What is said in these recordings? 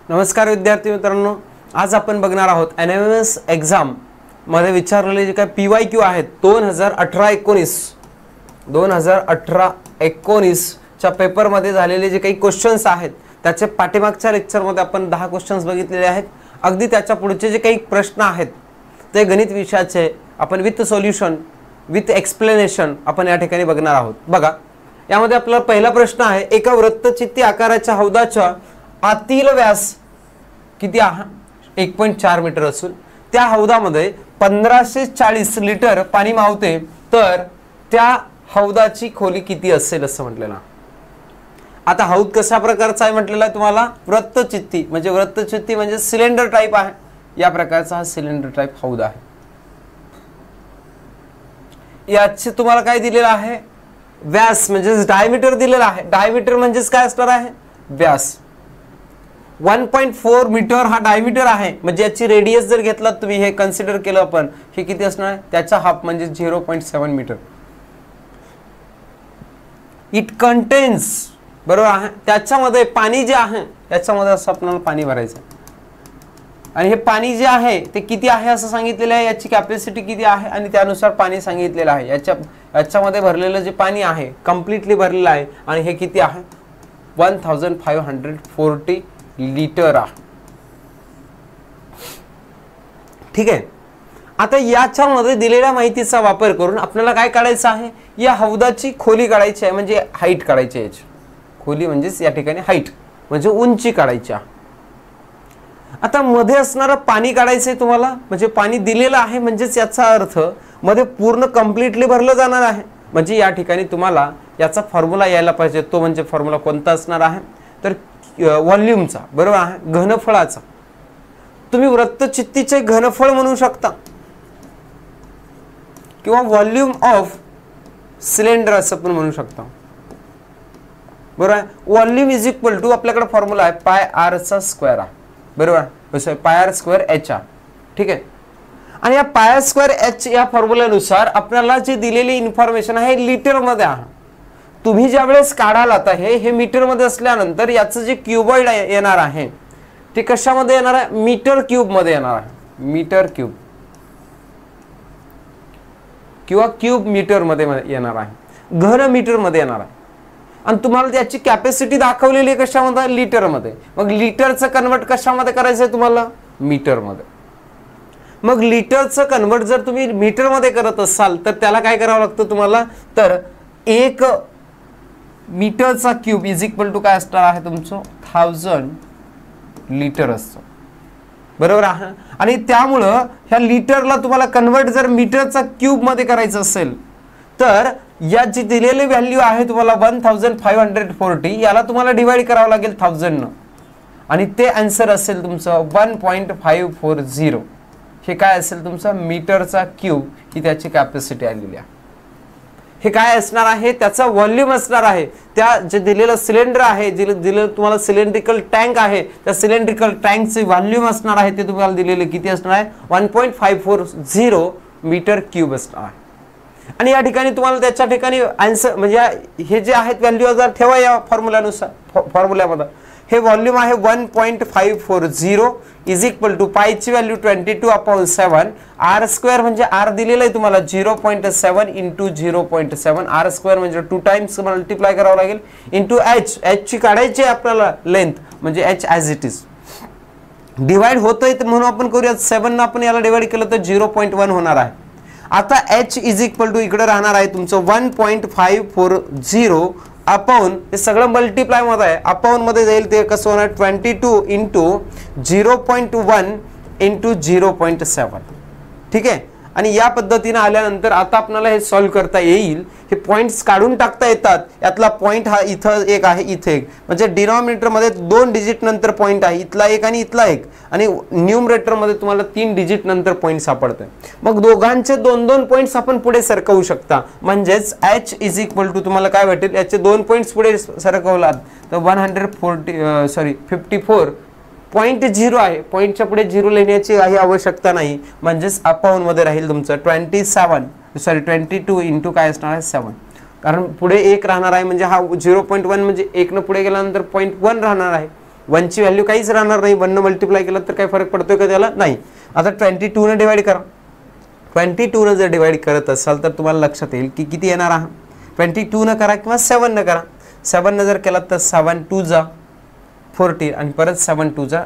नमस्कार विद्यार्थी मित्रांनो, आज आपण बघणार आहोत एनएमएस एग्जाम मध्ये विचारलेले जे काही PYQ आहेत 2018-19 च्या पेपर मध्ये झालेले जे काही क्वेश्चन्स आहेत त्याचे पाठीमागच्या लेक्चर मध्ये आपण 10 क्वेश्चन्स बघितलेले आहेत। अगदी त्याच्या पुढचे जे काही प्रश्न आहेत ते गणित विषयाचे आपण विथ सोल्युशन विथ एक्सप्लेनेशन आपण या ठिकाणी बघणार आहोत। बघा, यामध्ये आपला पहिला प्रश्न आहे, एका वृत्तचित्ती आकाराच्या हौदाच्या आतील व्यास किती आहे? 1.4 मीटर असून त्या हौदामध्ये 1540 लिटर पाणी मावते, तर त्या हौदाची खोली किती असेल असं म्हटलेलं। आता हौद कशा प्रकारचा आहे म्हटलेला तुम्हाला? वृत्तचित्ती म्हणजे सिलेंडर टाइप आहे। या प्रकारचा हा सिलेंडर टाइप हौद आहे। याचे तुम्हाला काय दिलेला आहे? व्यास म्हणजे डायमीटर दिलेला आहे। डायमीटर म्हणजे काय असणार आहे? व्यास। 1.4 मीटर हा डायमीटर आहे, म्हणजे याची रेडियस जर घेतला तुम्ही, हे कन्सिडर केलं आपण, हे किती असणार आहे? त्याचा हाफ म्हणजे 0.7 मीटर। इट कंटेन्स, बरोबर आहे, त्याच्यामध्ये पाणी जे आहे याच्यामध्ये असं आपल्याला पाणी भरायचं आणि हे पाणी जे आहे ते किती आहे असं सांगितलेलं आहे, याची कॅपॅसिटी किती आहे आणि त्यानुसार पाणी सांगितलेलं आहे। याच्यामध्ये भरलेलं जे पाणी आहे कम्प्लीटली भरलेलं आहे आणि हे किती आहे? 1540 लिटर आहे। ठीक आहे, आता याच्यामध्ये दिलेल्या माहितीचा वापर करून आपल्याला काय काढायचं आहे? या हौदाची खोली काढायची आहे, म्हणजे हाईट काढायची आहे। खोली म्हणजेच या ठिकाणी हाईट म्हणजे उंची काढायची आहे। आता मध्ये असणारं पाणी काढायचं आहे तुम्हाला, म्हणजे पाणी दिलेलं आहे म्हणजेच याचा अर्थ मध्ये पूर्ण कम्प्लीटली भरलं जाणार आहे, म्हणजे या ठिकाणी तुम्हाला याचा फॉर्म्युला यायला पाहिजे। तो म्हणजे फॉर्म्युला कोणता असणार आहे? तर व्हॉल्यूमचा, बरोबर आहे, घनफळाचा। तुम्ही वृत्तचित्तीचे घनफळ म्हणू शकता किंवा व्हॉल्यूम ऑफ सिलेंडर असं पण म्हणू शकता, बरोबर आहे। व्हॉल्यूम इज इक्वल टू आपल्याकडे फॉर्म्युला आहे पाय आर चा स्क्वेअर आहे, बरोबर आहे, पाय आर स्क्वेअर एच आहे। ठीक आहे, आणि या पाय आर स्क्वेअर एच या फॉर्म्युल्यानुसार आपल्याला जे दिलेली इन्फॉर्मेशन आहे लिटर मध्ये आहे। तुम्ही ज्या वेळेस काढाल आता हे मीटर मध्ये असल्यानंतर याचं जे क्यूबॉइड येणार आहे ते कशामध्ये येणार आहे? मीटर क्यूब मध्ये येणार आहे। मीटर क्यूब किंवा क्यूब मीटर मध्ये येणार आहे, घन मीटर मध्ये येणार आहे। आणि तुम्हाला त्याची कॅपॅसिटी दाखवलेली आहे कशामध्ये? लिटर मध्ये। मग लिटरचं कन्वर्ट कशामध्ये करायचंय तुम्हाला? मीटर मध्ये। मग लिटरचं कन्वर्ट जर तुम्ही मीटर मध्ये करत असाल तर त्याला काय करावं लागतं तुम्हाला? तर 1 मीटरचा क्यूब इज इक्वल टू काय असणार आहे तुमचं? 1000 लिटर असतं, बरोबर आहे। आणि त्यामुळं ह्या लिटरला तुम्हाला कन्वर्ट जर मीटरचा क्यूब मध्ये करायचं असेल तर या जी दिलेली व्हॅल्यू आहे तुम्हाला 1540, याला तुम्हाला डिवाइड करावं लागेल 1000 न, आणि ते आन्सर असेल तुमचं 1.540। हे काय असेल तुमचं? मीटरचा क्यूब ही त्याची कॅपॅसिटी आलेली आहे। हे काय असणार आहे? त्याचा व्हॉल्यूम असणार आहे। त्या जे दिलेलं सिलेंडर आहे, दिलेलं तुम्हाला सिलेंड्रिकल टँक आहे, त्या सिलेंड्रिकल टँकचे व्हॉल्यूम असणार आहे ते तुम्हाला दिलेले किती असणार आहे? 1.540 मीटर क्यूब असणार आहे। आणि या ठिकाणी तुम्हाला त्याच्या ठिकाणी आन्सर म्हणजे हे जे आहेत व्हॅल्यू जर ठेवा या फॉर्म्युल्यानुसार, फॉर्म्युल्यामध्ये हे व्हॉल्यूम आहे 1.540 इज इक्वल टू पायची व्हॅल्यू 22/7, आर स्क्वेअर म्हणजे आर दिलेलं आहे तुम्हाला 0.7 इंटू 0.7, आर स्क्वेअर म्हणजे 2 टाइम्स मल्टिप्लाय करावं लागेल, इंटू एच, एच ची काढायची आहे आपल्याला लेंथ, म्हणजे H as it is divide होतोय म्हणून आपण करूया 7 न आपण याला डिवाइड केलं तर 0.1 होणार आहे। आता एच इज इक्वल टू इकडे राहणार आहे तुमचं 1.540 अपॉन, हे सगळं मल्टिप्लाय मध्ये आहे, अपॉन मध्ये जाईल ते कसं होणार? 22 इंटू 0.1 इंटू 0.7। ठीक आहे, आणि या पद्धतीने आल्यानंतर आता आपल्याला हे सॉल्व्ह करता येईल। हे पॉइंट्स काढून टाकता येतात। यातला पॉइंट हा इथं एक आहे, इथे एक, म्हणजे डिनॉमिनेटर मध्ये 2 डिजिट नंतर पॉइंट आहे, इथला एक आणि इथला एक, आणि न्यूमरेटर मध्ये तुम्हाला 3 डिजिट नंतर पॉइंट सापडते। मग दोघांचे 2-2 पॉइंट्स आपण पुढे सरकवू शकता, म्हणजेच एच इज इक्वल टू तुम्हाला काय भेटेल? याचे 2 पॉइंट्स पुढे सरकवलात तर 54.0 आहे। पॉइंटच्या पुढे 0 लिहिण्याची काही आवश्यकता नाही, म्हणजेच अपॉन मध्ये राहील तुमचं 22 इंटू काय असणार आहे? 7, कारण पुढे 1 राहणार आहे, म्हणजे हा 0.1 म्हणजे 1 न पुढे गेल्यानंतर 0.1 राहणार आहे, 1ची व्हॅल्यू काहीच राहणार नाही, 1 मल्टिप्लाय केलं तर काय फरक पडतोय का त्याला? नाही. आता 22 ने डिवाइड करा. 22 जर डिवाइड करत असाल तर तुम्हाला लक्षात येईल की किती येणार आहे. 22 न करा किंवा 7 न करा. 7 न जर केला तर 7 2 जा 14 आणि परत 7 2 जा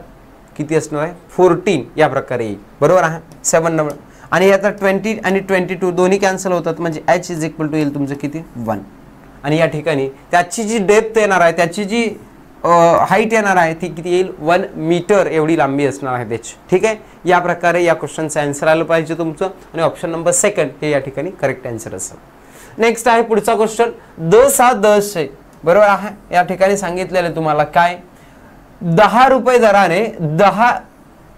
किती असणार आहे 14 या प्रकारे येईल. बरोबर आहे. 7 नंबर आणि आता 20 आणि 22 दोन्ही कॅन्सल होतात म्हणजे h इज इक्वल टू येईल तुमचं किती 1. आणि या ठिकाणी त्याची जी डेप्थ येणार आहे, त्याची जी हाईट येणार आहे ती किती येईल 1 मीटर एवढी लांबी असणार आहे त्याची. ठीक आहे. या प्रकारे या क्वेश्चनचं आन्सर आलं पाहिजे तुमचं आणि ऑप्शन नंबर 2 हे या ठिकाणी करेक्ट आन्सर असेल. नेक्स्ट आहे पुढचा क्वेश्चन 10 हा 10 आहे. बरोबर आहे. या ठिकाणी सांगितलेलं तुम्हाला काय 10 रुपये दराने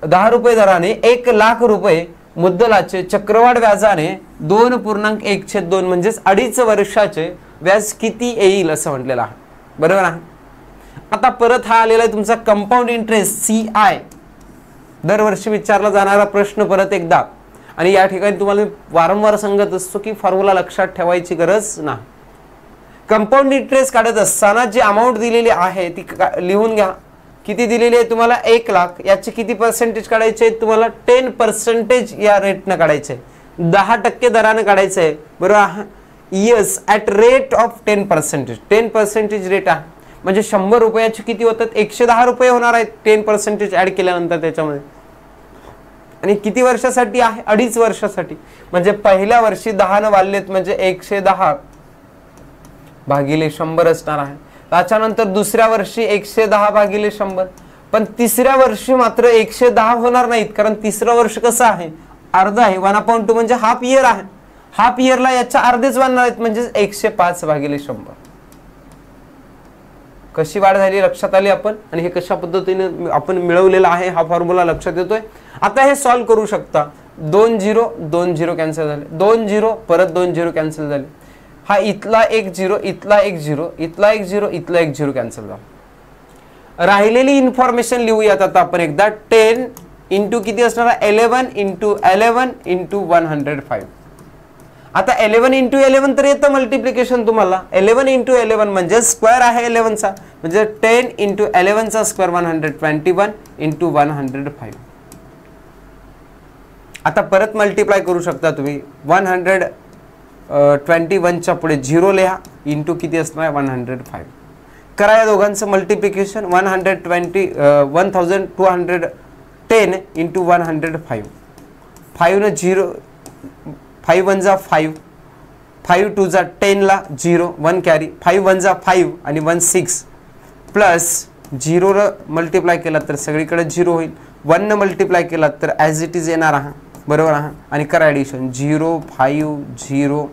10 रुपये दराने 1 लाख रुपये मुद्दलाचे चक्रवाढ व्याजाने 2.1/2 म्हणजेच 2.5 वर्षाचे व्याज किती येईल असं म्हटलेलं आहे. बरोबर आहे. आता परत हा आलेला आहे तुमचा कंपाऊंड इंटरेस्ट CI, दरवर्षी विचारला जाणारा प्रश्न परत एकदा. आणि या ठिकाणी तुम्हाला वारंवार सांगत असतो की फॉर्म्युला लक्षात ठेवायची गरज नाही. कंपाऊंड इंटरेस्ट काढत असताना जी अमाऊंट दिलेली आहे ती लिहून घ्या. किती दिलेली आहे तुम्हाला 1 लाख. याचे किती पर्सेंटेज काढायचे तुम्हाला 10% या रेटनं काढायचे, 10% दराने काढायचं आहे. बरोबर. Yes at rate of 10%. 10% rate आहे म्हणजे 100 रुपयाचे किती होतात 110 रुपये होणार आहेत 10% ऍड केल्यानंतर त्याच्यामध्ये. आणि किती वर्षासाठी आहे 2.5 वर्षासाठी. म्हणजे पहिल्या वर्षी 10 न वाढलेत म्हणजे 110 भागिले 100 असणार आहे. त्याच्यानंतर दुसऱ्या वर्षी 110 भागिले 100. पण तिसऱ्या वर्षी मात्र 110 होणार नाहीत कारण तिसरं वर्ष कसं आहे अर्ध आहे. 1/2 म्हणजे हाफ इयर आहे. हाफ इयरला याच्या अर्धेच वाढणार आहेत म्हणजे 105 भागिले 100. कशी वाढ झाली लक्षात आली आपण आणि हे कशा पद्धतीने आपण मिळवलेला आहे हा फॉर्म्युला लक्षात येतोय. आता हे सॉल्व करू शकता. 2 0 2 0 कॅन्सल झाले, 2 0 परत 2 0 कॅन्सल झाले. हा इथला 1 0 इथला 1 0 इथला 1 0 इथला 1 0 कॅन्सल झाला. राहिलेली इन्फॉर्मेशन लिहूयात आता आपण एकदा. 10 इंटू किती असणार 11 इंटू 11 इंटू 105. आता 11 इंटू 11 तर येतं मल्टिप्लिकेशन तुम्हाला. 11 इंटू 11 म्हणजे स्क्वेअर आहे 11 चा म्हणजे 10 इंटू 11 चा स्क्वेअर 121 इंटू 105. आता परत मल्टिप्लाय करू शकता तुम्ही. 121 च्या पुढे 0 लिहा इंटू किती असणार 105. करा या दोघांचं मल्टिप्लिकेशन. 1210 इंटू 105. 5 न 0 5 1 जा 5 5 2 जा 10 ला 0 1 कॅरी 5 1 जा 5 आणि 1 6 प्लस 0 न मल्टिप्लाय केला तर सगळीकडे 0 होईल. 1 न मल्टिप्लाय केला तर ॲज इट इज येणार आहे. बरोबर आहे. आणि करा ॲडिशन 0 5 0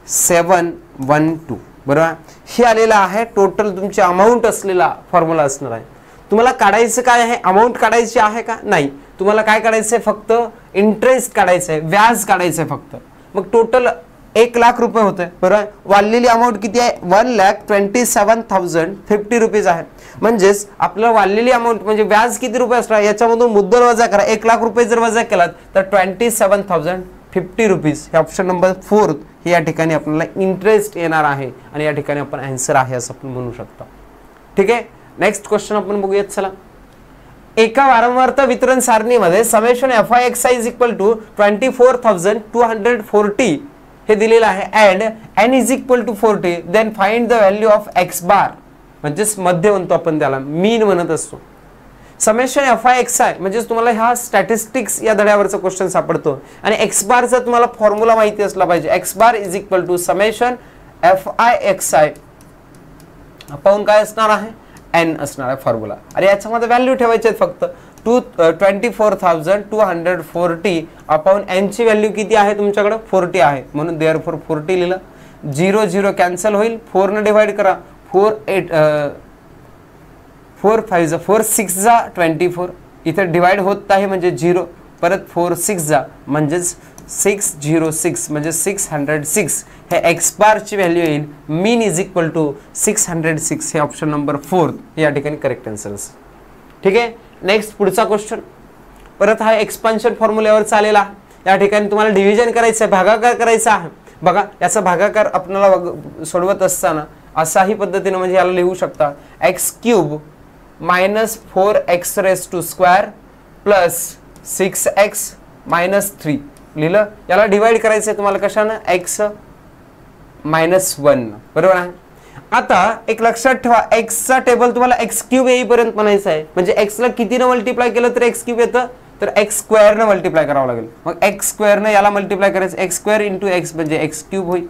7 1 2. बरोबर. हे आलेलं आहे टोटल तुमची अमाऊंट असलेला फॉर्म्युला असणार आहे. तुम्हाला काढायचं काय आहे अमाऊंट काढायची आहे का नाही. तुम्हाला काय काढायचं आहे फक्त इंटरेस्ट काढायचं आहे, व्याज काढायचं आहे फक्त. मग टोटल 1 लाख रुपये होते. बरोबर. वाढलेली अमाऊंट किती आहे 1,27,050 रुपीज आहे. म्हणजेच आपल्याला वाढलेली अमाऊंट म्हणजे व्याज किती रुपये असणार याच्यामधून मुद्दल वजा करा. 1 लाख रुपये जर वजा केलात तर 27,050 रुपीज. हे ऑप्शन नंबर 4 हे या ठिकाणी आपल्याला इंटरेस्ट येणार आहे आणि या ठिकाणी आपण आन्सर आहे असं आपण म्हणू शकतो. ठीक आहे. नेक्स्ट क्वेश्चन आपण बघूयात. चला. एका वारंवारता वितरण सारणीमध्ये summation FIXI is equal to 24,240 हे दिलेलं आहे and n is equal to 40 then find the value of x bar. म्हणजेच मध्य म्हणतो आपण त्याला, मीन म्हणत असतो. समेशन FIXI म्हणजे तुम्हाला ह्या स्टॅटिस्टिक्स या धड्यावरचा क्वेश्चन सापडतो आणि x बारचा तुम्हाला फॉर्म्युला माहिती असला पाहिजे. x bar is equal to summation FIXI आपण काय असणार आहे n असणार आहे फॉर्म्युला. आणि याच्यामध्ये व्हॅल्यू ठेवायचे फक्त 24,240 अपॉन n ची व्हॅल्यू किती आहे तुमच्याकडे 40 आहे म्हणून देअरफॉर 40 लिहिलं. 0 0 कॅन्सल होईल. 4 ने डिवाइड करा. 4 5 जा 4 6 जा 24 इथे डिवाइड होत आहे म्हणजे 0 परत 4 6 जा म्हणजेच 606 म्हणजे 606 हे x बार ची व्हॅल्यू येईल. मीन इज इक्वल टू 606 हे ऑप्शन नंबर 4 या ठिकाणी करेक्ट आन्सर असेल. ठीक आहे. नेक्स्ट पुढचा क्वेश्चन परत हा एक्सपान्शन फॉर्म्युल्यावर चालेला. या ठिकाणी तुम्हाला डिव्हिजन करायचं आहे, भागाकार करायचा आहे. बघा याचा भागाकार आपल्याला सोडवत असताना असाही पद्धतीने म्हणजे याला लिहू शकता x³ -4x² प्लस 6x-3 लिहिलं. याला डिवाइड करायचं आहे तुम्हाला कशानं, x-1, बरोबर आहे. आता एक लक्षात ठेवा, एक्सचा टेबल तुम्हाला x³ येईपर्यंत म्हणायचं आहे. म्हणजे x ला कितीनं मल्टिप्लाय केलं तर x³ येतं, तर x² न मल्टिप्लाय करावं लागेल. मग x² न याला मल्टिप्लाय करायचं, x² × x म्हणजे x³ होईल.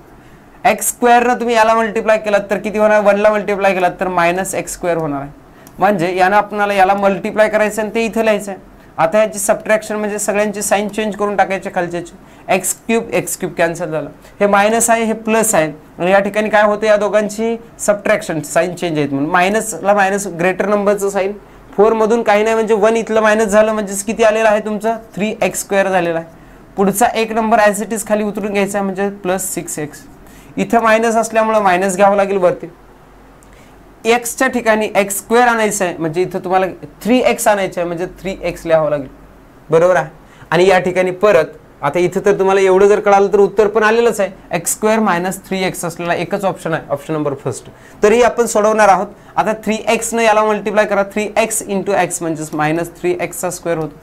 x² न तुम्ही याला मल्टिप्लाय केलात तर किती होणार, 1 ला मल्टिप्लाय केलात तर -x² होणार आहे. म्हणजे यानं आपल्याला याला मल्टिप्लाय करायचं आणि ते इथे लिहायचं आहे. आता याची सबट्रॅक्शन म्हणजे सगळ्यांची साइन चेंज करून टाकायचे खालच्याची. x³ कॅन्सल झालं, हे मायनस आहे हे प्लस आहे, आणि या ठिकाणी काय होतं, या दोघांची सबट्रॅक्शन साइन चेंज आहेत म्हणून मायनसला मायनस ग्रेटर नंबरचं साइन. 4 मधून काही नाही म्हणजे 1 इथलं मायनस झालं म्हणजे किती आलेलं आहे तुमचं, 3x² झालेला आहे. पुढचा एक नंबर ॲज इट इज खाली उतरून घ्यायचा म्हणजे +6x. इथं मायनस असल्यामुळे मायनस घ्यावं लागेल वरती. एक्सच्या ठिकाणी x² आणायचं आहे म्हणजे इथं तुम्हाला 3x आणायचं आहे म्हणजे 3x लिहावं लागेल, बरोबर आहे. आणि या ठिकाणी परत आता इथं तर तुम्हाला एवढं जर कळालं तर उत्तर पण आलेलंच आहे. x² - 3x असलेला एकच ऑप्शन आहे, ऑप्शन नंबर फर्स्ट. तरी आपण सोडवणार आहोत. आता 3x न याला मल्टिप्लाय करा, 3x × x म्हणजे -3x² होतो.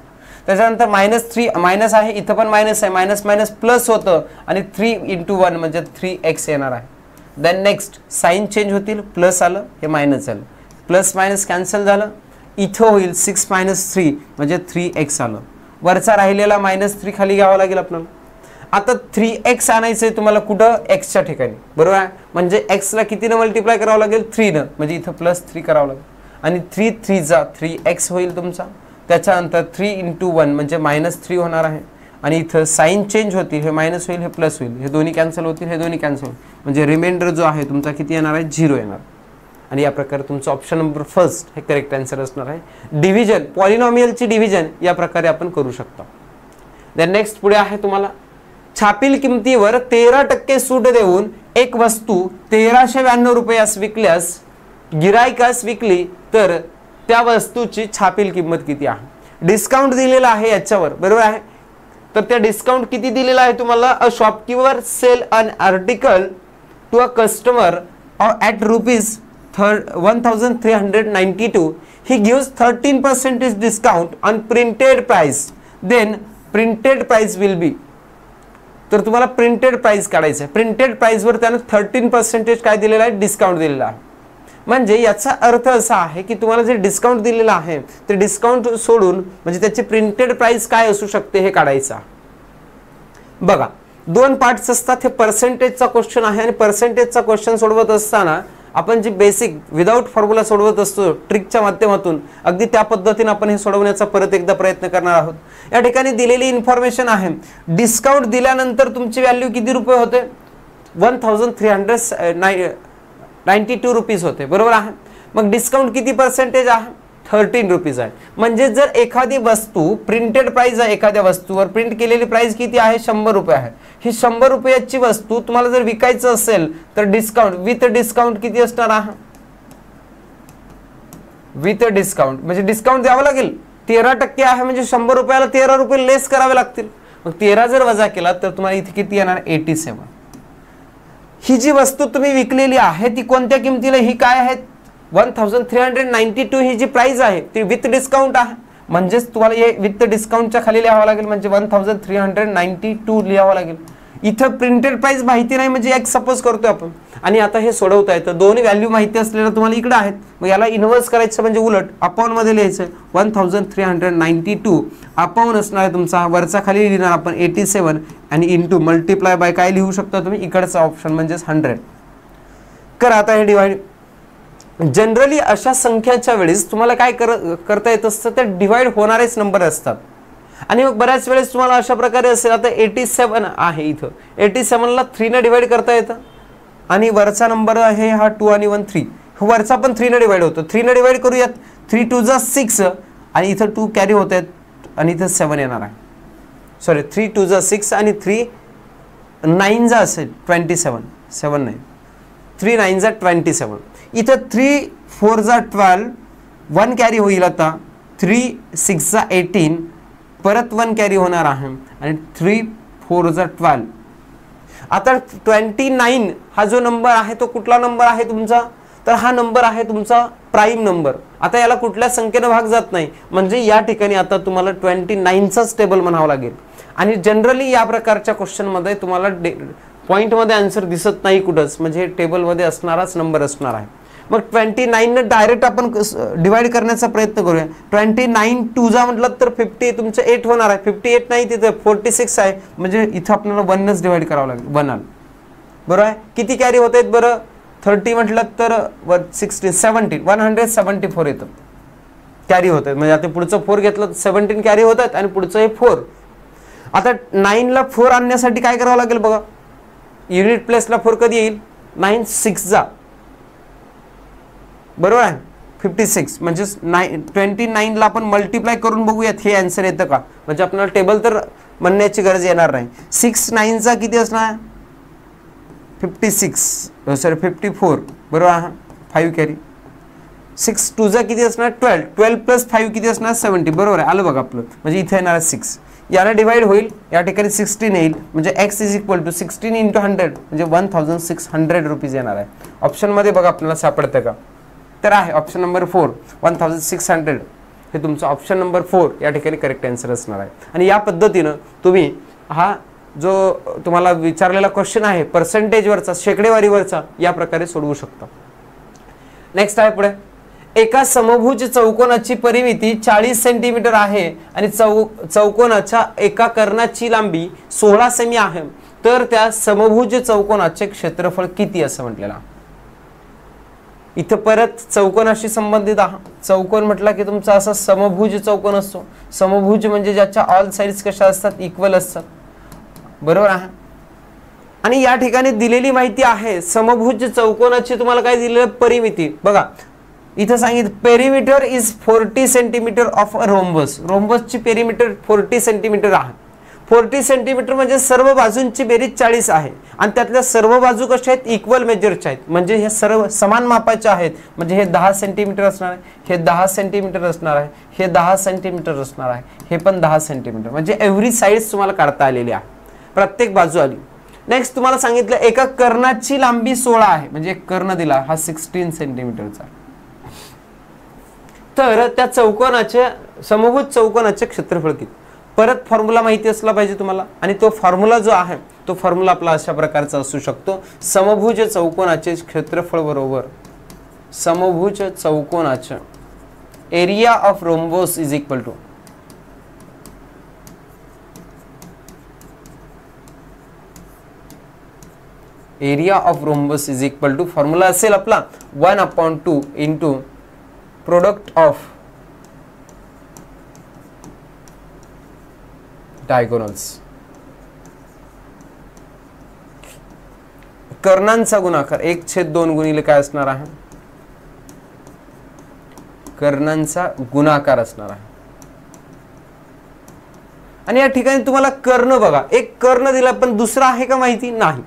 त्याच्यानंतर -3 मायनस आहे, इथं पण मायनस आहे, मायनस मायनस प्लस होतं आणि 3 × 1 म्हणजे 3x येणार आहे. देन नेक्स्ट साइन चेंज होतील, प्लस आलं हे मायनस झालं, प्लस मायनस कॅन्सल झालं, इथं होईल 6 - 3 म्हणजे 3x आलं. वरचा राहिलेला -3 खाली घ्यावा लागेल आपल्याला. आता 3x आणायचं आहे तुम्हाला कुठं, एक्सच्या ठिकाणी, बरोबर आहे. म्हणजे एक्सला कितीनं मल्टिप्लाय करावं लागेल, 3 न, म्हणजे इथं +3 करावं लागेल. आणि 3 × 3 = 3x होईल तुमचा. त्याच्यानंतर 3 × 1 म्हणजे -3 होणार आहे. आणि इथं साइन चेंज होतील, हे मायनस होईल हे प्लस होईल, हे दोन्ही कॅन्सल होतील, हे दोन्ही कॅन्सल होईल, म्हणजे रिमाइंडर जो आहे तुमचा किती येणार आहे, 0 येणार. आणि या प्रकारे तुमचं ऑप्शन नंबर फर्स्ट हे करेक्ट आन्सर असणार आहे. डिव्हिजन, पॉलिनॉमियलची डिव्हिजन या प्रकारे आपण करू शकतो. देन नेक्स्ट पुढे आहे तुम्हाला, छापील किमतीवर 13% सूट देऊन एक वस्तू 1392 रुपयास विकल्यास गिरायकास विकली तर त्या वस्तूची छापील किंमत किती आहे. डिस्काउंट दिलेला आहे याच्यावर, बरोबर आहे. तर त्या डिस्काउंट किती दिलेला आहे तुम्हाला, a shopkeeper sell an article to a customer at ₹1392. he gives 13% discount on printed price, then printed price will be. तर तुम्हाला प्रिंटेड प्राइस काढायचं आहे. प्रिंटेड प्राइसवर त्यानं 13% काय दिलेला आहे, डिस्काउंट दिलेला आहे. म्हणजे याचा अर्थ असा आहे की तुम्हाला जे डिस्काउंट दिलेला आहे ते डिस्काउंट सोडून म्हणजे त्याची प्रिंटेड प्राइस काय असू शकते हे काढायचा. बघा 2 पार्ट्स असतात. हे पर्सेंटेजचा क्वेश्चन आहे आणि पर्सेंटेजचा क्वेश्चन सोडवत असताना आपण जी बेसिक विदाउट फॉर्म्युला सोडवत असतो ट्रिकच्या माध्यमातून, अगदी त्या पद्धतीने आपण हे सोडवण्याचा परत एकदा प्रयत्न करणार आहोत. या ठिकाणी दिलेली इन्फॉर्मेशन आहे, डिस्काउंट दिल्यानंतर तुमची व्हॅल्यू किती रुपये होते, 1392 रुपीज होते, बरोबर आहे. मग डिस्काउंट किती पर्सेंटेज आहे, 13 रुपीज आहे. म्हणजे जर एखादी वस्तू प्रिंटेड प्राइस आहे, एखाद्या वस्तूवर प्रिंट केलेली प्राइस किती आहे, 100 रुपये आहे. ही 100 रुपयाची वस्तू तुम्हाला जर विकायचं असेल तर डिस्काउंट विथ डिस्काउंट किती असणार आहे, विथ डिस्काउंट म्हणजे डिस्काउंट द्यावं लागेल. 13% आहे म्हणजे 100 रुपयाला 13 रुपये लेस करावे लागतील. मग 13 जर वजा केला तर तुम्हाला इथे किती येणार, 87. ही जी वस्तू तुम्ही विकलेली आहे ती कोणत्या किमतीला, ही काय आहे 1392 ही जी प्राइस आहे ती विथ डिस्काउंट आहे. म्हणजेच तुम्हाला हे विथ डिस्काउंटच्या खाली लिहावं लागेल म्हणजे 1392 लिहावं लागेल. इथं प्रिंटेड प्राइस माहिती नाही म्हणजे एक सपोज करतोय आपण आणि आता हे सोडवता येतं. दोन्ही व्हॅल्यू माहिती असलेल्या तुम्हाला इकडे आहेत. मग याला इन्व्हर्स करायचं म्हणजे उलट अपॉन मध्ये लिहायचं. 1392 अपॉन असणार आहे तुमचा, वरचा खाली लिहिणार आपण 87 आणि इंटू मल्टिप्लाय बाय काय लिहू शकता तुम्ही, इकडचा ऑप्शन म्हणजेच 100. करा आता हे डिवाइड. जनरली अशा संख्याच्या वेळेस तुम्हाला काय करता येत असतं, ते डिवाइड होणारेच नंबर असतात. आणि मग बऱ्याच वेळेस तुम्हाला अशा प्रकारे असेल, आता 87 आहे इथं, 87 ला 3 ने डिवाइड करता येतं आणि वरचा नंबर आहे हा 2 आणि 1 3, वरचा पण 3 ने डिवाइड होतो. 3 ने डिवाइड करूयात, 3 2 = 6 आणि इथं 2 कॅरी होत आहेत आणि इथं 7 येणार आहे. सॉरी 3 2 = 6 आणि 3 9 असेल 27, 7 नाही 3 9 = 27. इथं 3 4 = 12, 1 कॅरी होईल. आता 3 6 = 18, परत 1 कॅरी होणार आहे आणि 3 4 = 12. आता 29 हा जो नंबर आहे तो कुठला नंबर आहे तुमचा, तर हा नंबर आहे तुमचा प्राईम नंबर. आता याला कुठल्या संख्येने भाग जात नाही, म्हणजे या ठिकाणी आता तुम्हाला 29चाच टेबल म्हणावं लागेल. आणि जनरली या प्रकारच्या क्वेश्चन मध्ये तुम्हाला पॉइंट मध्ये आन्सर दिसत नाही कुठंच, म्हणजे टेबल मध्ये असणाराच नंबर असणार आहे. मग 29 ने डायरेक्ट आपण डिवाइड करण्याचा प्रयत्न करूया. 29 2 जा म्हटलं तर 50 तुमचं 8 होणार आहे. 58 नाही तिथे 46 आहे, म्हणजे इथं आपल्याला 1 डिवाइड करावं लागेल. 1 आलं बरोबर आहे. किती कॅरी होत आहेत बरं, 30 म्हटलं तर 16 17 174 येतं कॅरी होत आहेत. म्हणजे आता पुढचं 4 घेतलं तर 17 कॅरी होत आहेत आणि पुढचं हे 4. आता 9 ला 4 आणण्यासाठी काय करावं लागेल बघा, युनिट प्लेसला 4 कधी येईल, 9 6 जा बरोबर आहे 56. म्हणजे 29 ला आपण मल्टिप्लाय करून बघूयात हे आन्सर येतं का, म्हणजे आपल्याला टेबल तर म्हणण्याची गरज येणार नाही. 6 9 चा किती असणार, 56 सॉरी 54 बरोबर आहे. 5 कॅरी. 6 2 चा किती असणार 12, 12 प्लस 5 किती असणार 70 बरोबर आहे. आलं बघा आपलं, म्हणजे इथे येणार 6, याला डिवाइड होईल, या ठिकाणी 16 येईल, म्हणजे x is equal to 16 into 100 म्हणजे 1600 रुपीज येणार आहे. ऑप्शन मध्ये बघा आपल्याला सापडतं का, तर आहे ऑप्शन नंबर 4 1600. हे तुमचं ऑप्शन नंबर 4 या ठिकाणी करेक्ट आन्सर असणार आहे. आणि या पद्धतीनं तुम्ही हा जो तुम्हाला विचारलेला क्वेश्चन आहे पर्सेंटेजवरचा, शेकडेवारीवरचा, या प्रकारे सोडवू शकता. नेक्स्ट आहे पुढे, एका समभुज चौकोनाची परिमिती 40 सेंटीमीटर आहे आणि चौकोनाच्या एका कर्णाची लांबी 16 सेमी आहे, तर त्या समभुज चौकोनाचे क्षेत्रफळ किती असं म्हटलेलं. इथं परत चौकोनाशी संबंधित आहे. चौकोन म्हटला की तुमचा असा समभुज चौकोन असतो. समभुज म्हणजे ज्याच्या ऑल साइड्स कशा असतात, इक्वल असतात बरोबर आहे. आणि या ठिकाणी दिलेली माहिती आहे समभुज चौकोनाची, तुम्हाला काय दिलेलं परिमिती बघा इथं सांगितलं, perimeter is 40 centimetre of a rhombus. रोम्बसची पेरिमीटर 40 सेंटीमीटर आहे. 40 सेंटीमीटर म्हणजे सर्व बाजूंची बेरीज 40 आहे आणि त्यातल्या सर्व बाजू कशा आहेत, इक्वल मेजरच्या आहेत, म्हणजे हे सर्व समान मापाचे आहेत. म्हणजे हे 10 सेंटीमीटर असणार आहे, हे 10 सेंटीमीटर असणार आहे, हे 10 सेंटीमीटर असणार आहे, हे पण 10 सेंटीमीटर, म्हणजे एव्हरी साइड्स तुम्हाला काढता आलेली आहे, प्रत्येक बाजू आली. नेक्स्ट तुम्हाला सांगितलं एका कर्णाची लांबी 16 आहे, म्हणजे एक कर्ण दिला हा 16 सेंटीमीटरचा. तर त्या चौकोनाचे समभुज चौकोनाचे क्षेत्रफळ किती, परत फॉर्म्युला माहिती असला पाहिजे तुम्हाला. आणि तो फॉर्म्युला जो आहे तो फॉर्म्युला आपला अशा प्रकारचा असू शकतो, समभुज चौकोनाचे क्षेत्रफळ बरोबर समभुज चौकोनाचे area of rhombus is equal to area of rhombus is equal to formula असेल आपला 1/2 इंटू प्रोडक्ट ऑफ डायगोनल्स. कर्णांचा गुणाकार 1/2 गुणिले काय असणार आहे, कर्णांचा गुणाकार असणार आहे. आणि या ठिकाणी तुम्हाला कर्ण बघा, एक कर्ण दिला पण दुसरा आहे का माहिती नाही,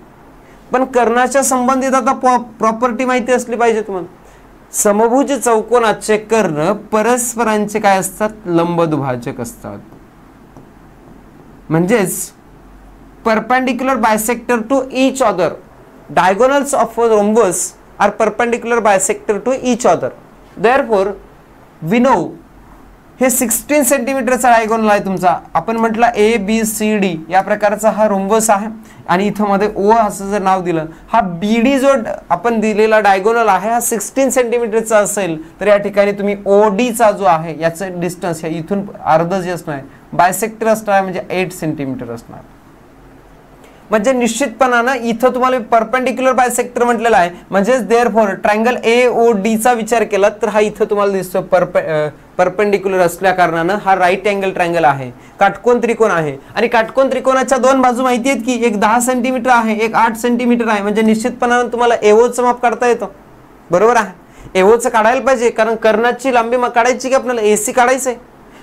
पण कर्णाच्या संबंधित आता प्रॉपर्टी माहिती असली पाहिजे तुम्हाला. समभुज चौकोनाचे कर्ण परस्परांचे काय असतात, लंबदुभाजक असतात. म्हणजेच perpendicular bisector to each other. Diagonals of rhombus are perpendicular bisector to each other. Therefore we know हे 16 सेंटीमीटरचा डायगोनल आहे तुमचा. आपण म्हटलं ABCD या प्रकारचा हा रोम्बस आहे आणि इथं मध्ये O असं जर नाव दिलं, हा BD जो आपण दिलेला डायगोनल आहे हा 16 सेंटीमीटरचा असेल, तर या ठिकाणी तुम्ही OD चा जो आहे याचं डिस्टन्स इथून अर्ध जे असणार बायसेक्टर असणार म्हणजे 8 सेंटीमीटर असणार. म्हणजे निश्चितपणानं इथं तुम्हाला परपेंडिक्युलर बायसेक्टर म्हटलेला आहे. म्हणजे देअरफॉर ट्रायंगल AOD चा विचार केला तर हा इथं तुम्हाला दिसतो परपेंडिक्युलर असल्या कारणानं हा राईट अँगल ट्रायंगल आहे, काटकोन त्रिकोण आहे. आणि काटकोन त्रिकोणाच्या दोन बाजू माहिती आहेत की एक 10 सेंटीमीटर आहे, एक 8 सेंटीमीटर आहे. म्हणजे निश्चितपणानं तुम्हाला AOचं माप काढता येतं बरोबर आहे. AOचं काढायला पाहिजे, कारण कर्णाची लांबी काढायची की आपल्याला AC काढायचंय,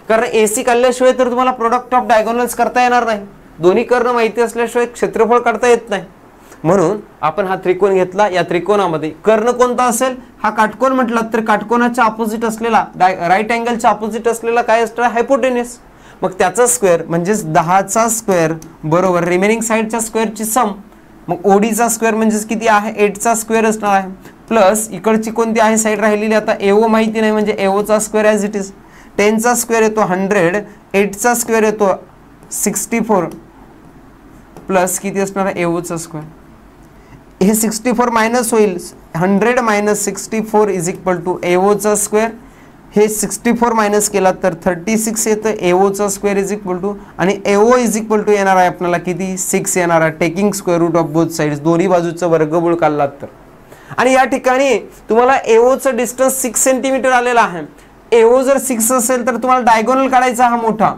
कारण AC काढल्याशिवाय तर तुम्हाला प्रोडक्ट ऑफ डायगोनल्स करता येणार नाही. दोन्ही कर्ण माहिती असल्याशिवाय क्षेत्रफळ काढता येत नाही. म्हणून आपण हा त्रिकोण घेतला, या त्रिकोणामध्ये कर्ण कोणता असेल, हा काटकोन म्हटला तर काटकोनाच्या ऑपोजिट असलेला राईट अँगलच्या ऑपोजिट असलेला काय असणार, हायपोटेन्यूस. मग त्याचा स्क्वेअर म्हणजेच 10चा स्क्वेअर बरोबर रिमेनिंग साइडच्या स्क्वेअरची सम. मग OD चा स्क्वेअर म्हणजेच किती आहे, 8चा स्क्वेअर असणार आहे. प्लस इकडची कोणती आहे साईड राहिलेली आता एओ माहिती नाही म्हणजे एओचा स्क्वेअर ॲज इट इज 10चा स्क्वेअर येतो 100 8चा स्क्वेअर येतो 64 प्लस किती असणार आहे एओचा स्क्वेअर हे 64 मायनस होईल 100 मायनस 64 इज इक्वल टू एओचा स्क्वेअर हे 64 मायनस केला तर 36 येतं एओचा स्क्वेअर इज इक्वल टू आणि एओ इज इक्वल टू येणार आहे आपल्याला किती 6 येणार आहे taking square root of both sides दोन्ही बाजूचं वर्गमूळ काढलात तर आणि या ठिकाणी तुम्हाला एओचं डिस्टन्स 6 सेंटीमीटर आलेला आहे एओ जर 6 असेल तर तुम्हाला डायगोनल काढायचा हा मोठा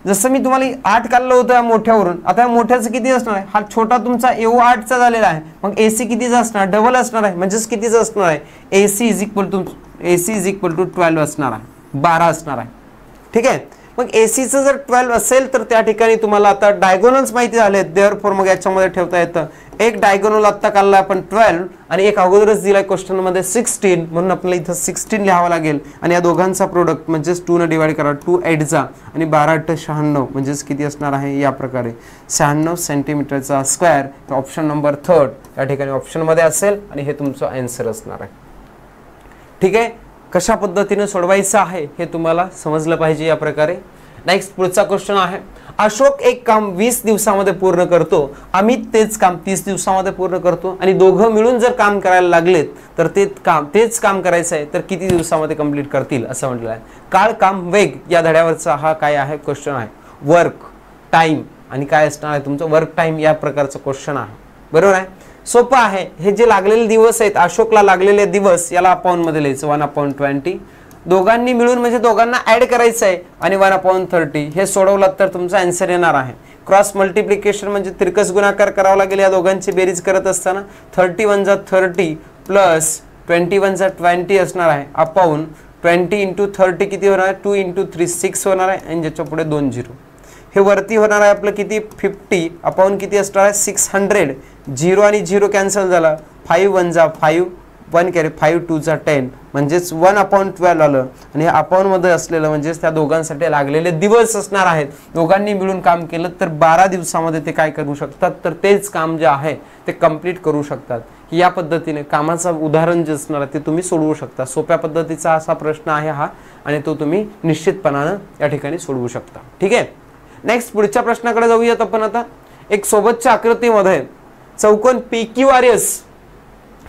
जसं मी तुम्हाला 8 काढलं होतं या मोठ्यावरून आता या मोठ्याचं किती असणार आहे हा छोटा तुमचा एओ 8चा झालेला आहे मग एसी कितीचा असणार डबल असणार आहे म्हणजेच कितीचा असणार आहे एसी इज इक्वल टू 12 असणार आहे 12 असणार आहे ठीक आहे मग एसीचं जर 12 असेल तर त्या ठिकाणी तुम्हाला आता डायगोनल्स माहिती झाले देअरफॉर मग याच्यामध्ये ठेवता येतं एक डायगोनल आत्ता काढला आपण 12 आणि एक अगोदरच दिलाय क्वेश्चन मध्ये 16 म्हणून आपल्याला इथं 16 लिहावं लागेल आणि या दोघांचा प्रोडक्ट म्हणजेच 2 ने डिवाइड करा 2 8 चा आणि 12 8 96 म्हणजेच किती असणार आहे या प्रकारे 96 सेंटीमीटरचा स्क्वेअर ऑप्शन नंबर 3 या ठिकाणी ऑप्शन मध्ये असेल आणि हे तुमचं आन्सर असणार आहे ठीक आहे कशा पद्धतीने सोडवायचं आहे हे तुम्हाला समजलं पाहिजे या प्रकारे नेक्स्ट पुढचा क्वेश्चन आहे अशोक एक काम 20 दिवसामध्ये पूर्ण करतो अमित तेच काम 30 दिवसामध्ये पूर्ण करतो आणि दोघं मिळून जर काम करायला लागलेत तर तेच काम करायचं आहे तर किती दिवसामध्ये कंप्लीट करतील असं म्हटलं आहे काळ काम वेग या धड्यावरचा हा काय आहे क्वेश्चन आहे वर्क टाइम आणि काय असणार आहे तुमचं वर्क टाइम या प्रकारचं क्वेश्चन आहे बरोबर आहे सोपं आहे हे जे लागलेले दिवस आहेत अशोकला लागलेले दिवस याला अपॉन मध्ये लिहायचं 1/20 दोघांनी मिळून म्हणजे दोघांना ऍड करायचं आहे आणि 1/30 हे सोडवलात तर तुमचा आन्सर येणार आहे क्रॉस मल्टिप्लिकेशन म्हणजे तिरकस गुणाकार करावा लागेल या दोघांची बेरीज करत असताना 31 जा 30 प्लस 21 जा 20 असणार आहे अपॉन 20 इंटू 30 किती होणार आहे 2 इंटू 3 6 होणार आहे आणि ज्याच्या पुढे 2 0 हे वरती होणार आहे आपलं किती 50 अपॉन किती असणार आहे 600 0 आणि 0 कॅन्सल झाला 5 1 जा 5 1 कॅरी 5 2 जा 10 म्हणजेच 1/12 आलं आणि हे अपॉन मध्ये असलेलं म्हणजेच त्या दोघांसाठी लागलेले दिवस असणार आहेत दोघांनी मिळून काम केलं तर 12 दिवसामध्ये ते काय करू शकतात तर तेच काम जे आहे ते कंप्लीट करू शकतात या पद्धतीने कामाचं उदाहरण जे असणार ते तुम्ही सोडवू शकता सोप्या पद्धतीचा असा प्रश्न आहे हा आणि तो तुम्ही निश्चितपणाने या ठिकाणी सोडवू शकता ठीक आहे नेक्स्ट पुढच्या प्रश्नाकडे जाऊयात आपण आता एक सोबतच्या आकृतीमध्ये चौकोन PQRS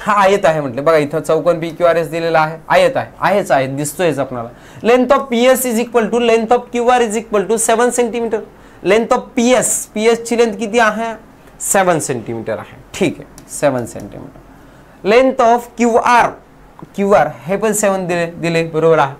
हा आयत आहे म्हटले बघा इथं चौकोन PQRS दिलेला आहे आयत आहे दिसतोयच आपल्याला length of PS is equal to length of QR is equal to 7 centimetre length of PS ची लेंथ किती आहे 7 सेंटीमीटर आहे ठीक आहे 7 सेंटीमीटर लेंथ ऑफ QR हे पण 7 दिले बरोबर आहे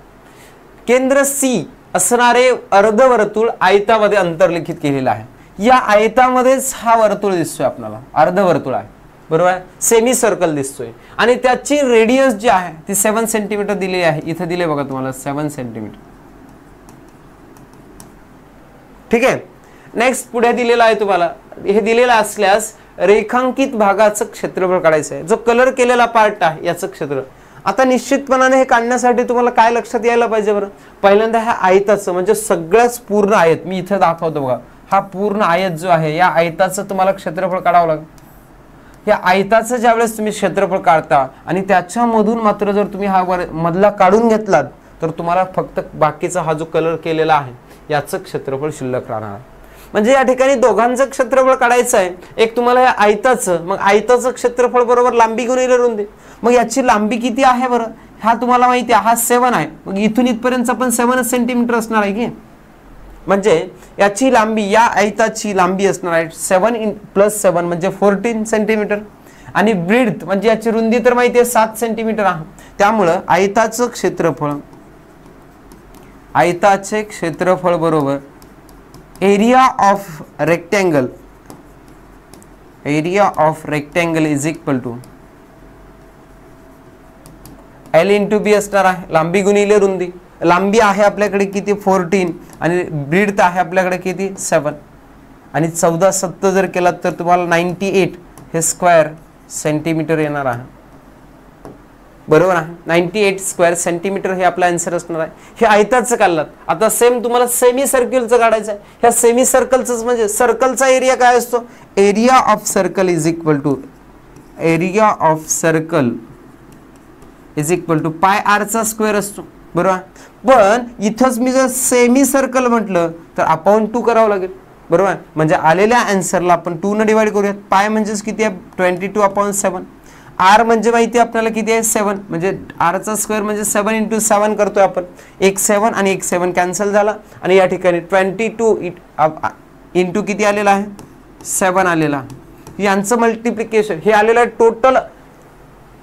केंद्र C असणारे अर्धवर्तुळ आयतामध्ये अंतर्लिखित केलेला आहे या आयतामध्येच हा वर्तुळ दिसतोय आपल्याला अर्धवर्तुळ आहे बरोबर आहे सेमी सर्कल दिसतोय आणि त्याची रेडियस जी आहे ती 7 सेंटीमीटर दिली आहे इथे दिले बघा तुम्हाला 7 सेंटीमीटर ठीक आहे नेक्स्ट पुढे दिलेला आहे तुम्हाला हे दिलेलं असल्यास रेखांकित भागाचं क्षेत्रफळ काढायचं आहे जो कलर केलेला पार्ट आहे याचं क्षेत्र आता निश्चितपणाने हे काढण्यासाठी तुम्हाला काय लक्षात यायला पाहिजे बरं पहिल्यांदा ह्या आयताचं म्हणजे सगळ्याच पूर्ण आयत मी इथे दाखवतो बघा हा पूर्ण आयत जो आहे या आयताचं तुम्हाला क्षेत्रफळ काढावं लागेल या आयताचं ज्यावेळेस तुम्ही क्षेत्रफळ काढता आणि त्याच्यामधून मात्र जर तुम्ही हा मधला काढून घेतलात तर तुम्हाला फक्त बाकीचा हा जो कलर केलेला आहे याचं क्षेत्रफळ शिल्लक राहणार आहे म्हणजे या ठिकाणी दोघांचं क्षेत्रफळ काढायचं आहे एक तुम्हाला या आयताचं मग आयताचं क्षेत्रफळ बरोबर लांबी गुणिले रुंदी मग याची लांबी किती आहे बरं हा तुम्हाला माहिती आहे हा 7 आहे मग इथून इथपर्यंत पण 7 सेंटीमीटर असणार आहे की म्हणजे याची लांबी या आयताची लांबी असणार आहे 7 + 7 म्हणजे 14 सेंटीमीटर आणि ब्रीथ म्हणजे याची रुंदी तर माहिती आहे 7 सेंटीमीटर आहे त्यामुळं आयताचे क्षेत्रफळ बरोबर area of rectangle is equal to L × B असणार आहे लांबी गुणिले रुंदी लांबी आहे आपल्याकडे किती 14 आणि ब्रीथ आहे आपल्याकडे किती 7 आणि 14 7 जर केला तर तुम्हाला 98 हे स्क्वेअर सेंटीमीटर येणार आहे बरोबर आहे 98 स्क्वेअर सेंटीमीटर हे आपला आन्सर असणार आहे हे आयताचं काढलात आता सेम तुम्हाला सेमी सर्कलचं काढायचं आहे ह्या सेमी सर्कलचं म्हणजे सर्कलचा एरिया काय असतो area of circle is equal to area of circle is equal to pi आरचा स्क्वेअर असतो, बरोबर. पण इथंच मी जर सेमी सर्कल म्हटलं तर अपॉन 2 करावं लागेल, बरोबर. म्हणजे आलेल्या आन्सरला आपण 2 न डिवाइड करूयात. पाय म्हणजेच किती आहे 22/7. आर म्हणजे माहिती आपल्याला किती आहे 7, म्हणजे आरचा स्क्वेअर म्हणजे 7 × 7 करतोय आपण. एक 7 आणि एक 7 कॅन्सल झाला आणि या ठिकाणी 22 इंटू किती आलेला आहे 7 आलेला. यांचं मल्टिप्लिकेशन हे आलेलं आहे टोटल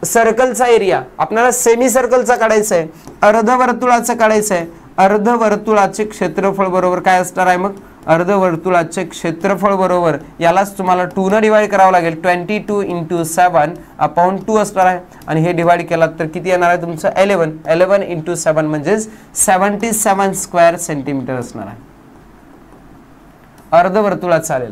सर्कलचा एरिया. आपल्याला सेमी सर्कलचा काढायचा आहे, अर्धवर्तुळाचं काढायचं आहे. अर्धवर्तुळाचे क्षेत्रफळ बरोबर काय असणार आहे, मग अर्धवर्तुळाचे क्षेत्रफळ बरोबर यालाच तुम्हाला 2 न डिवाइड करावं लागेल. 22 × 7/2 असणार आहे आणि हे डिवाइड केलात तर किती येणार आहे तुमचं 11 × 7 म्हणजेच 77 स्क्वेअर सेंटीमीटर असणार आहे. अर्धवर्तुळात चालेल.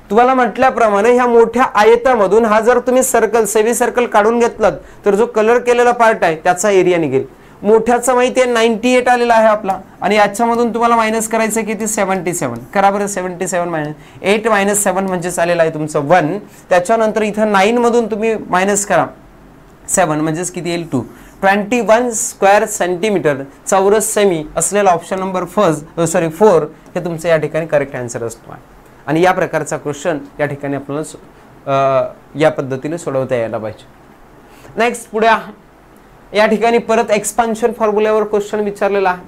तुम्हाला म्हटल्याप्रमाणे ह्या मोठ्या आयतामधून हा जर तुम्ही सर्कल सेमी सर्कल काढून घेतलात तर जो कलर केलेला पार्ट आहे त्याचा एरिया निघेल. मोठ्याचा माहिती आहे 98 आलेला आहे आपला आणि याच्यामधून तुम्हाला मायनस करायचं किती 77. करा बरं 77 - 8 - 7 म्हणजे आलेला आहे तुमचं 1. त्याच्यानंतर इथं 9 मधून तुम्ही मायनस करा 7 म्हणजेच किती येईल 2. 21 स्क्वेअर सेंटीमीटर चौरस सेमी असलेला ऑप्शन नंबर 4 हे तुमचं या ठिकाणी करेक्ट आन्सर असतो. आणि या प्रकारचा क्वेश्चन या ठिकाणी आपल्याला या पद्धतीने सोडवता यायला पाहिजे. नेक्स्ट पुढे या ठिकाणी परत एक्सपान्शन फॉर्म्युल्यावर क्वेश्चन विचारलेला आहे.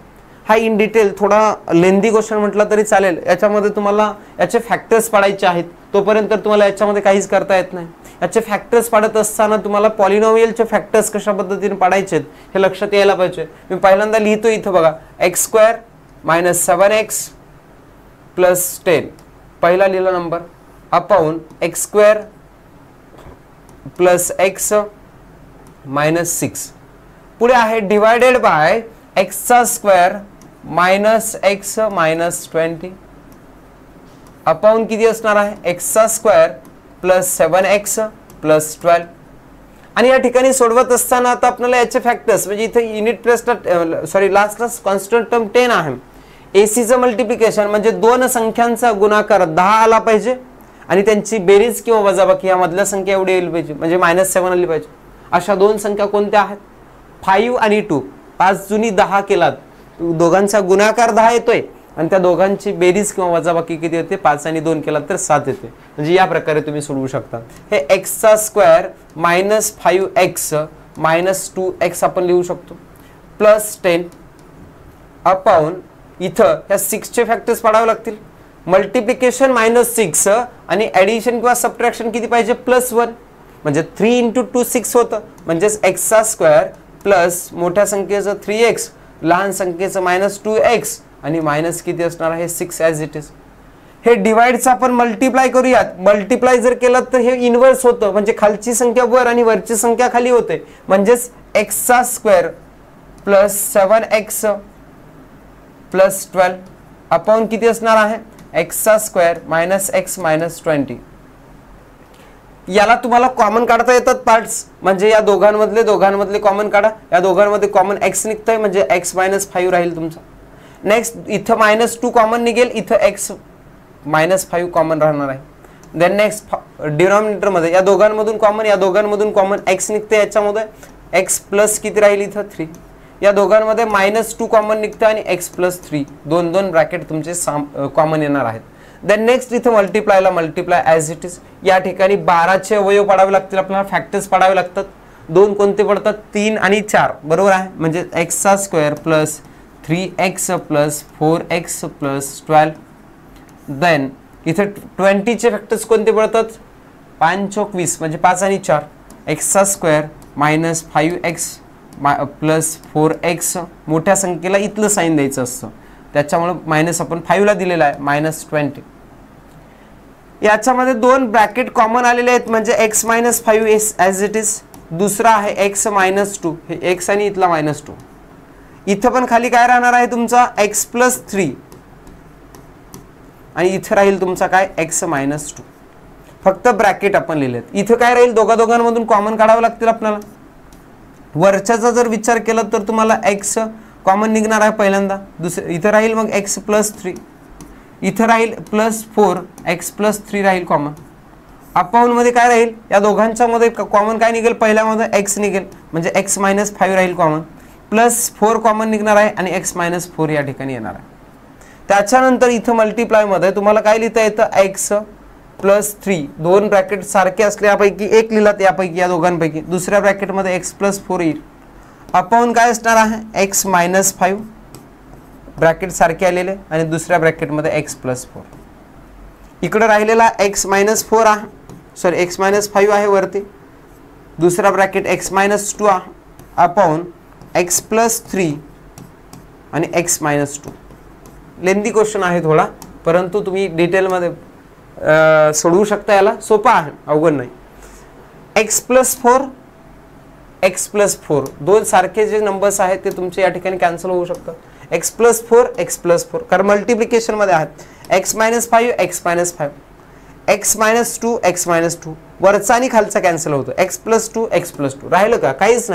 हा इन डिटेल थोडा लेंदी क्वेश्चन म्हटला तरी चालेल. याच्यामध्ये तुम्हाला याचे फॅक्टर्स पाडायचे आहेत, तोपर्यंत तुम्हाला याच्यामध्ये काहीच करता येत नाही. याचे फॅक्टर्स पाडत असताना तुम्हाला पॉलिनोमियलचे फॅक्टर्स कशा पद्धतीने पाडायचे हे लक्षात यायला पाहिजे. मी पहिल्यांदा लिहितो इथं बघा x² - 7x + 10 पहिला लिहिला नंबर अपॉन x² + x - 6. पुढे आहे divided by x² - x - 20 upon किती असणार आहे x² + 7x + 12. आणि या ठिकाणी सोडवत असताना आता आपल्याला याचे फॅक्टर्स म्हणजे इथे युनिट प्लेसला लास्टला कॉन्स्टंट टर्म 10 आहे. एसीचं मल्टिप्लिकेशन म्हणजे दोन संख्यांचा गुणाकार 10 आला पाहिजे आणि त्यांची बेरीज किंवा वजाबाकी यामधल्या संख्या एवढी येईल पाहिजे म्हणजे -7 आली पाहिजे. अशा दोन संख्या कोणत्या आहेत 5 आणि 2. 5 जुनी 10 केलात दोघांचा गुणाकार 10 येतोय आणि त्या दोघांची बेरीज किंवा वजाबाकी किती होते 5 आणि 2 केलात तर 7 येते. म्हणजे या प्रकारे तुम्ही सोडवू शकता. हे x² - 5x - 2x आपण लिहू शकतो +10 अपॉन इथं ह्या 6 चे फॅक्टर्स पाडावे लागतील. मल्टिप्लिकेशन -6 आणि ऍडिशन किंवा सबट्रॅक्शन किती पाहिजे +1 म्हणजे 3 × 2 6 होतं म्हणजेच x² प्लस मोठ्या संख्येचं 3x लहान संख्येचं -2x आणि मायनस किती असणार आहे 6 ॲज इट इज. हे डिवाइडचं आपण मल्टिप्लाय करूयात. मल्टिप्लाय जर केलं तर हे इनवर्स होतं म्हणजे खालची संख्या वर आणि वरची संख्या खाली होते म्हणजेच x² + 7x + 12 अपॉन किती असणार आहे x² - x - 20. याला तुम्हाला कॉमन काढता येतात पार्ट्स म्हणजे या दोघांमधले कॉमन काढा. या दोघांमध्ये कॉमन x निघतंय म्हणजे x - 5 राहील तुमचा. नेक्स्ट इथं -2 कॉमन निघेल इथं x - 5 कॉमन राहणार आहे. देन नेक्स्ट डिनॉमिनेटर मध्ये या दोघांमधून कॉमन x निघते याच्यामध्ये x प्लस किती राहील इथं 3. या दोघांमध्ये -2 कॉमन निघतं आणि x + 3 दोन ब्रॅकेट तुमचे कॉमन येणार आहेत. देन नेक्स्ट इथं मल्टिप्लाय ॲज इट इज. या ठिकाणी 12चे अवयव पाडावे लागतील आपल्याला फॅक्टर्स पाडावे लागतात. दोन कोणते पडतात 3 आणि 4 बरोबर आहे म्हणजे x² + 3x + 4x + 12. देन इथे 20चे फॅक्टर्स कोणते पडतात 5 × 20 म्हणजे 5 आणि 4 x² - 5x + 4x मोठ्या संख्येला इथलं साइन द्यायचं असतं त्याच्यामुळे मायनस आपण 5 ला दिलेला आहे -20. याच्यामध्ये दोन ब्रॅकेट कॉमन आलेले आहेत म्हणजे x - 5 ॲज इट इज. दुसरा आहे x - 2 हे x आणि इथला -2. इथं पण खाली काय राहणार आहे तुमचा x + 3 आणि इथं राहील तुमचा काय x - 2. फक्त ब्रॅकेट आपण लिहिलेत. इथं काय राहील दोघांमधून कॉमन काढावं लागतील आपल्याला. वरच्याचा जर विचार केला तर तुम्हाला x कॉमन निघणार आहे पहिल्यांदा. इथं राहील मग x + 3 इथं राहील +4 x + 3 राहील कॉमन. अपॉन मध्ये काय राहील, या दोघांच्या मध्ये कॉमन काय निघेल, पहिल्यामध्ये x निघेल म्हणजे x मायनस 5 राहील कॉमन, प्लस 4 कॉमन निघणार आहे आणि x मायनस 4 या ठिकाणी येणार आहे. त्याच्यानंतर इथं मल्टिप्लाय मध्ये तुम्हाला काय लिहिता येतं, x प्लस 3, दोन ब्रॅकेट सारखे असल्यापैकी एक लिहिलात यापैकी, या दोघांपैकी दुसऱ्या ब्रॅकेटमध्ये x प्लस 4 येईल, अपॉन काय असणार आहे x मायनस 5, ब्रॅकेट सारखे आलेले आणि दुसऱ्या ब्रॅकेटमध्ये x प्लस 4. इकडे राहिलेला x मायनस 4 आहे, सॉरी x मायनस 5 आहे वरती, दुसरा ब्रॅकेट x मायनस 2 आहे, अपॉन x प्लस 3 आणि x मायनस 2. लेंदी क्वेश्चन आहे थोडा, परंतु तुम्ही डिटेलमध्ये सोडवू शकता, याला सोपा आहे, अवघड नाही. x प्लस 4 x प्लस 4 दोन सारखे जे नंबर्स आहेत ते तुमचे या ठिकाणी कॅन्सल होऊ शकतात. x प्लस 4 x प्लस 4 कारण मल्टिप्लिकेशन मध्ये आहेत. x minus 5 x minus 5, x minus 2 x minus 2, वरचा आणि खालचा कॅन्सल होतो. x प्लस 2 x प्लस 2 राहिलं का, काहीच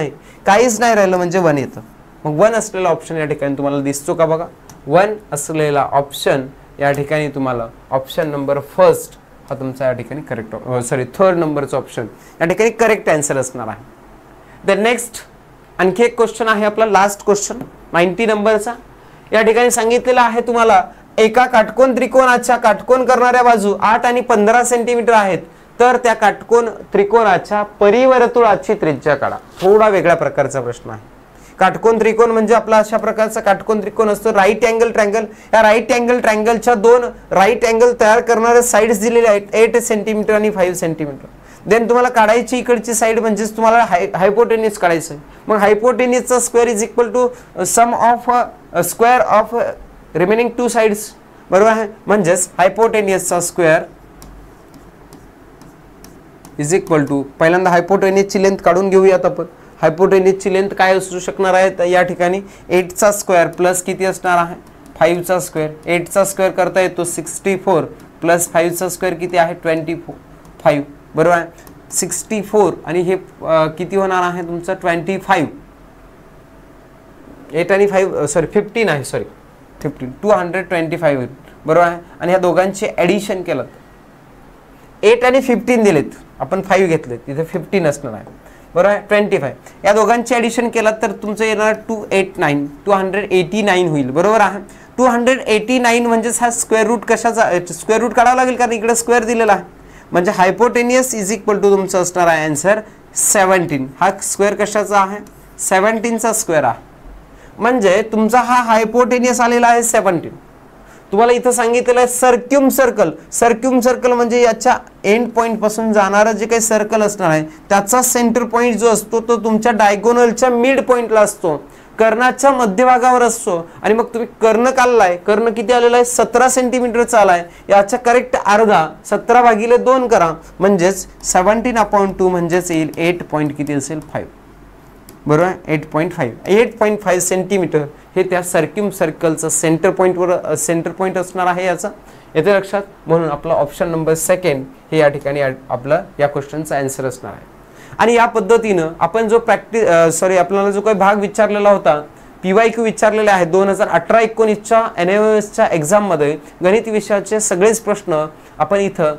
नाही राहिलं म्हणजे 1 येतं. मग 1 असलेला ऑप्शन या ठिकाणी तुम्हाला दिसतो का बघा, 1 असलेला ऑप्शन या ठिकाणी तुम्हाला ऑप्शन नंबर फर्स्ट हा तुमचा या ठिकाणी करेक्ट, सॉरी थर्ड नंबरचा ऑप्शन या ठिकाणी करेक्ट आन्सर असणार आहे. द नेक्स्ट आणखी एक क्वेश्चन आहे आपला, लास्ट क्वेश्चन 90 नंबरचा. या ठिकाणी सांगितलेलं आहे तुम्हाला एका काटकोन त्रिकोणाच्या काटकोन करणाऱ्या बाजू 8 आणि 15 सेंटीमीटर आहेत, तर त्या काटकोन त्रिकोणाच्या परिवर्तुळाची त्रिज्या काढा. थोडा वेगळ्या प्रकारचा प्रश्न आहे. काटकोन त्रिकोण म्हणजे आपला अशा प्रकारचा काटकोन त्रिकोण असतो, राईट अँगल ट्रायंगल. या राईट अँगल ट्रायंगलच्या दोन राईट अँगल तयार करणारे साइड्स दिलेले आहेत, 8 सेंटीमीटर आणि 5 सेंटीमीटर. देन तुम्हाला काढायची इकडची साइड म्हणजेच तुम्हाला हायपोटेन्यूस काढायचं आहे. मग हायपोटेन्यूसचा square is equal to sum of square of remaining 2 sides, बरोबर आहे. म्हणजेच हायपोटेन्यूसचा स्क्वेअर इज इक्वल टू, पहिल्यांदा हायपोटेन्यूसची लेंथ काढून घेऊयात आपण. हायपोटेन्यूसची लेंथ काय असू शकणार आहे, तर या ठिकाणी 8 चा स्क्वेअर प्लस किती असणार आहे, 5 चा स्क्वेअर. 8 चा स्क्वेअर करता येतो 64 प्लस 5 चा स्क्वेअर किती आहे 25, बरोबर आहे. 64 आणि हे किती होणार आहे तुमचं 25, 8 आणि 5 सॉरी 15 आहे, सॉरी 15, 225 होईल, बरोबर आहे. आणि ह्या दोघांचे ॲडिशन केलं, 8 आणि 15 दिलेत, आपण 5 घेतलेत, तिथे 15 असणार आहे, बरोबर आहे. 25 या दोघांचे ॲडिशन केलं तर तुमचं येणार 289 होईल, बरोबर आहे. 289 म्हणजेच हा स्क्वेअर रूट कशाचा, स्क्वेअर रूट काढावा लागेल कारण इकडे स्क्वेअर दिलेला आहे. म्हणजे हायपोटेनियस इज इक्वल टू तुमचं असणार आहे आन्सर 17. हा स्क्वेअर कशाचा आहे, 17 चा स्क्वेअर आहे. म्हणजे तुमचा हा हायपोटेनियस आलेला आहे 17. तुम्हाला इथं सांगितलेलं आहे सर्क्युम सर्कल. सर्क्युम सर्कल म्हणजे याच्या एंड पॉइंट पासून जाणारा जे काही सर्कल असणार आहे त्याचा सेंटर पॉइंट जो असतो तो तुमच्या डायगोनलच्या मिड पॉइंटला असतो, कर्णाच्या मध्यभागावर असतो. आणि मग तुम्ही कर्ण काढलाय, कर्ण किती आलेला आहे 17 सेंटीमीटरचा आलाय, याच्या करेक्ट अर्धा 17/2 करा, म्हणजेच 17/2 म्हणजेच येईल 8 पॉइंट किती असेल 5, बरोबर आहे. 8.5 सेंटीमीटर हे त्या सर्क्युम सर्कलचं सेंटर पॉइंट असणार आहे याचा, येते लक्षात. म्हणून आपला ऑप्शन नंबर सेकंड हे या ठिकाणी आपला या क्वेश्चनचा आन्सर असणार आहे. आणि या पद्धतीनं आपण जो आपल्याला जो काही भाग विचारलेला होता, PYQ विचारलेले आहे 2018-19च्या NIOSच्या एक्झाममध्ये गणित विषयाचे सगळेच प्रश्न आपण इथं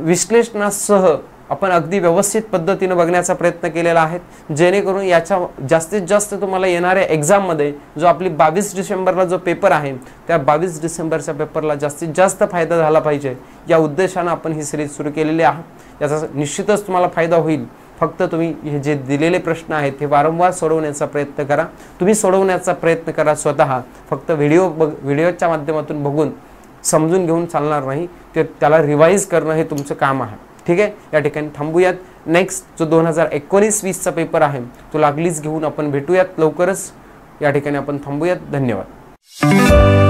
विश्लेषणासह आपण अगदी व्यवस्थित पद्धतीने बघण्याचा प्रयत्न केलेला आहे, जेणेकरून याच्या जास्तीत जास्त तुम्हाला येणाऱ्या एक्झाममध्ये जो आपली 22 डिसेंबरला जो पेपर आहे त्या 22 डिसेंबरच्या पेपरला जास्तीत जास्त फायदा झाला पाहिजे या उद्देशाने आपण ही सिरीज सुरू केलेली आहे. याचा निश्चितच तुम्हाला फायदा होईल. फक्त तुम्ही हे जे दिलेले प्रश्न आहेत हे वारंवार सोडवण्याचा प्रयत्न करा. तुम्ही सोडवण्याचा प्रयत्न करा स्वतः, फक्त व्हिडिओच्या माध्यमातून बघून समजून घेऊन चालणार नाही, त्याला रिवाइज करणं हे तुमचं काम आहे. ठीक आहे, या ठिकाणी थांबूयात. नेक्स्ट जो 2019-20चा पेपर आहे तो लागलीच घेऊन आपण भेटूयात लवकरच. या ठिकाणी आपण थांबूयात. धन्यवाद.